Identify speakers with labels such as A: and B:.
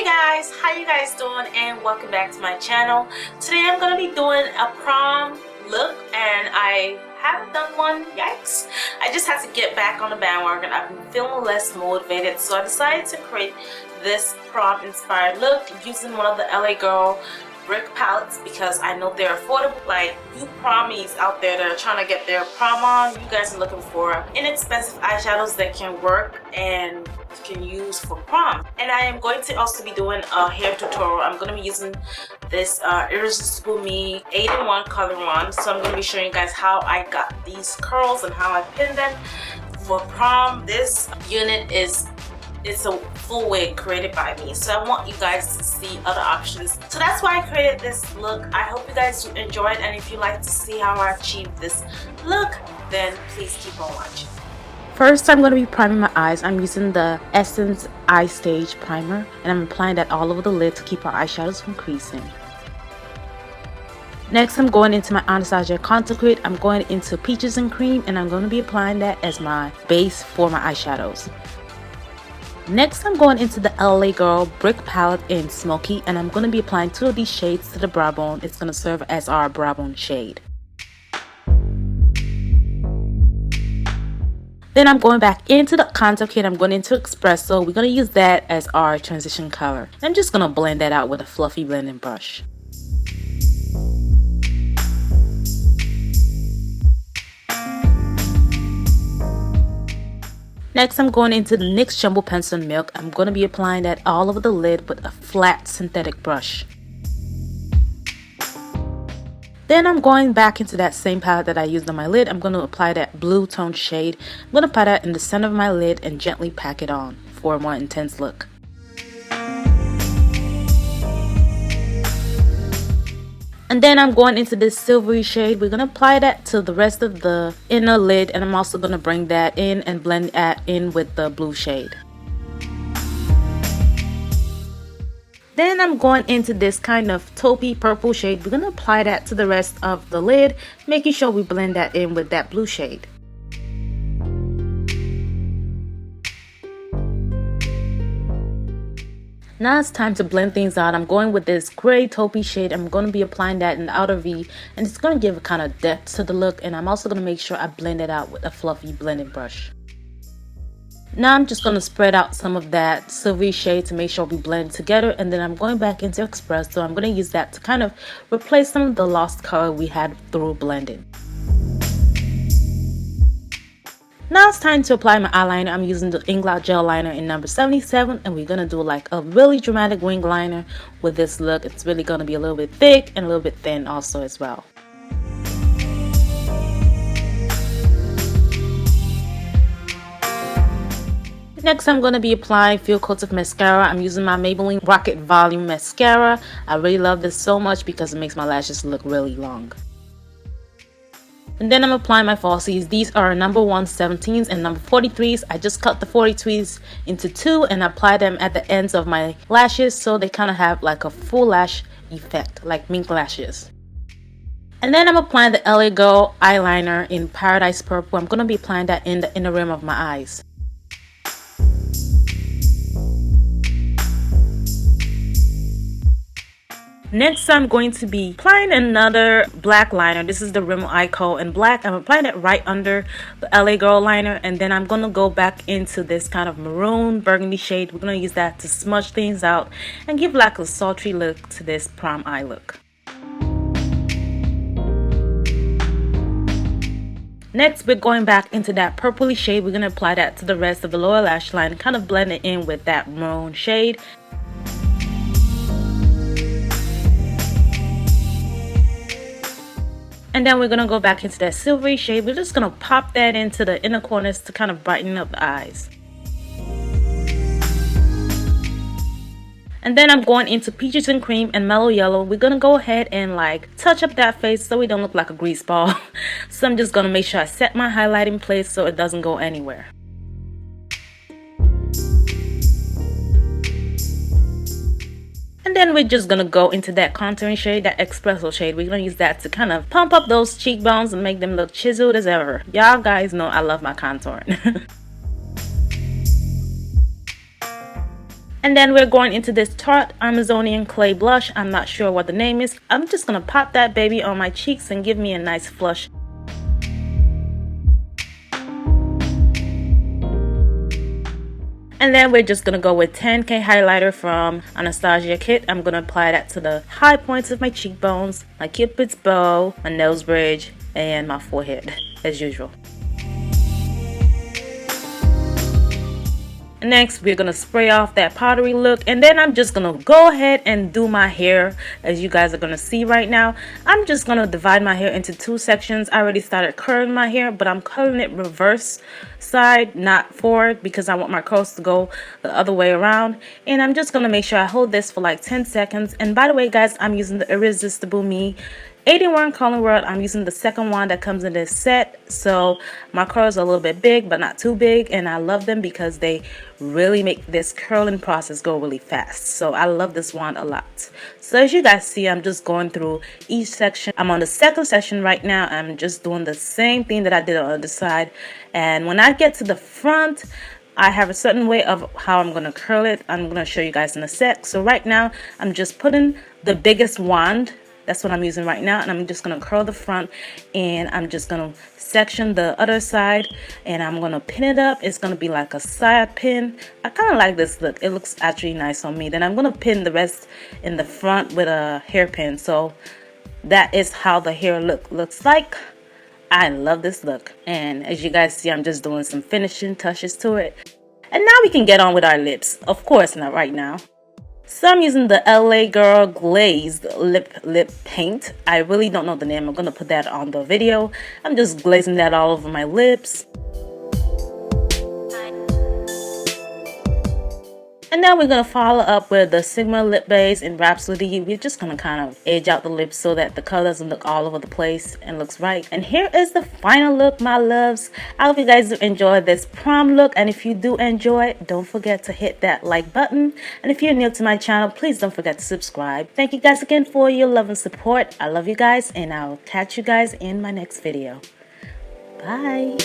A: Guys, how you guys doing, and welcome back to my channel. Today I'm gonna be doing a prom look, and I haven't done one. Yikes. I just had to get back on the bandwagon. I've been feeling less motivated, so I decided to create this prom inspired look using one of the LA Girl brick palettes because I know they're affordable. Like, you promies out there that are trying to get their prom on, you guys are looking for inexpensive eyeshadows that can work and can use for prom. And I am going to also be doing a hair tutorial. I'm going to be using this Irresistible Me 8-in-1 color wand. So I'm going to be showing you guys how I got these curls and how I pinned them for prom. This unit it's a full wig created by me, so I want you guys to see other options. So that's why I created this look. I hope you guys enjoy it, and if you like to see how I achieved this look, then please keep on watching. First, I'm going to be priming my eyes. I'm using the Essence Eye Stage Primer, and I'm applying that all over the lid to keep our eyeshadows from creasing. Next, I'm going into my Anastasia Contour Kit. I'm going into Peaches and Cream, and I'm going to be applying that as my base for my eyeshadows. Next, I'm going into the LA Girl Brick Palette in Smokey, and I'm going to be applying 2 of these shades to the brow bone. It's going to serve as our brow bone shade. Then I'm going back into the contour kit. I'm going into Espresso. We're going to use that as our transition color. I'm just going to blend that out with a fluffy blending brush. Next, I'm going into the NYX Jumbo Pencil in Milk. I'm going to be applying that all over the lid with a flat synthetic brush. Then I'm going back into that same palette that I used on my lid. I'm going to apply that blue tone shade. I'm going to apply that in the center of my lid and gently pack it on for a more intense look. And then I'm going into this silvery shade. We're going to apply that to the rest of the inner lid, and I'm also going to bring that in and blend that in with the blue shade. Then I'm going into this kind of taupey purple shade. We're going to apply that to the rest of the lid, making sure we blend that in with that blue shade. Now it's time to blend things out. I'm going with this gray taupey shade. I'm going to be applying that in the outer V, and it's going to give a kind of depth to the look, and I'm also going to make sure I blend it out with a fluffy blending brush. Now I'm just going to spread out some of that silvery shade to make sure we blend together, and then I'm going back into Espresso. I'm going to use that to kind of replace some of the lost color we had through blending. Now it's time to apply my eyeliner. I'm using the Inglot Gel Liner in number 77, and we're going to do like a really dramatic wing liner with this look. It's really going to be a little bit thick and a little bit thin also as well. Next, I'm going to be applying Fuel Coated Mascara. I'm using my Maybelline Rocket Volume Mascara. I really love this so much because it makes my lashes look really long. And then I'm applying my falsies. These are number 117s and number 43s. I just cut the 43s into 2 and apply them at the ends of my lashes so they kind of have like a full lash effect, like mink lashes. And then I'm applying the LA Girl eyeliner in Paradise Purple. I'm going to be applying that in the inner rim of my eyes. Next, I'm going to be applying another black liner. This is the Rimmel Kohl in black. I'm applying it right under the LA Girl liner, and then I'm going to go back into this kind of maroon burgundy shade. We're going to use that to smudge things out and give like a sultry look to this prom eye look. Next, we're going back into that purpley shade. We're going to apply that to the rest of the lower lash line and kind of blend it in with that maroon shade. And then we're going to go back into that silvery shade. We're just going to pop that into the inner corners to kind of brighten up the eyes. And then I'm going into Peaches and Cream and Mellow Yellow. We're going to go ahead and like touch up that face so we don't look like a grease ball. So I'm just going to make sure I set my highlight in place so it doesn't go anywhere. And then we're just going to go into that contouring shade, that Espresso shade. We're going to use that to kind of pump up those cheekbones and make them look chiseled as ever. Y'all guys know I love my contouring. And then we're going into this Tarte Amazonian Clay Blush. I'm not sure what the name is. I'm just going to pop that baby on my cheeks and give me a nice flush. And then we're just going to go with 10K highlighter from Anastasia kit. I'm going to apply that to the high points of my cheekbones, my cupid's bow, my nose bridge, and my forehead, as usual. Next, we're going to spray off that powdery look, and then I'm just going to go ahead and do my hair. As you guys are going to see right now, I'm just going to divide my hair into two sections. I already started curling my hair, but I'm curling it reverse side, not forward, because I want my curls to go the other way around. And I'm just going to make sure I hold this for like 10 seconds. And by the way, guys, I'm using the Irresistible Me 81 curling rod. I'm using the second one that comes in this set, so my curls are a little bit big but not too big, and I love them because they really make this curling process go really fast. So I love this wand a lot. So as you guys see, I'm just going through each section. I'm on the second section right now. I'm just doing the same thing that I did on the other side, and when I get to the front, I have a certain way of how I'm going to curl it. I'm going to show you guys in a sec. So right now I'm just putting the biggest wand. That's what I'm using right now, and I'm just going to curl the front, and I'm just going to section the other side, and I'm going to pin it up. It's going to be like a side pin. I kind of like this look. It looks actually nice on me. Then I'm going to pin the rest in the front with a hairpin. So that is how the hair looks like. I love this look, and as you guys see, I'm just doing some finishing touches to it. And now we can get on with our lips. Of course, not right now. So I'm using the LA Girl Glazed lip paint. I really don't know the name. I'm going to put that on the video. I'm just glazing that all over my lips. And now we're going to follow up with the Sigma lip base in Rhapsody. We're just going to kind of edge out the lips so that the color doesn't look all over the place and looks right. And here is the final look, my loves. I hope you guys enjoyed this prom look. And if you do enjoy it, don't forget to hit that like button. And if you're new to my channel, please don't forget to subscribe. Thank you guys again for your love and support. I love you guys, and I'll catch you guys in my next video. Bye.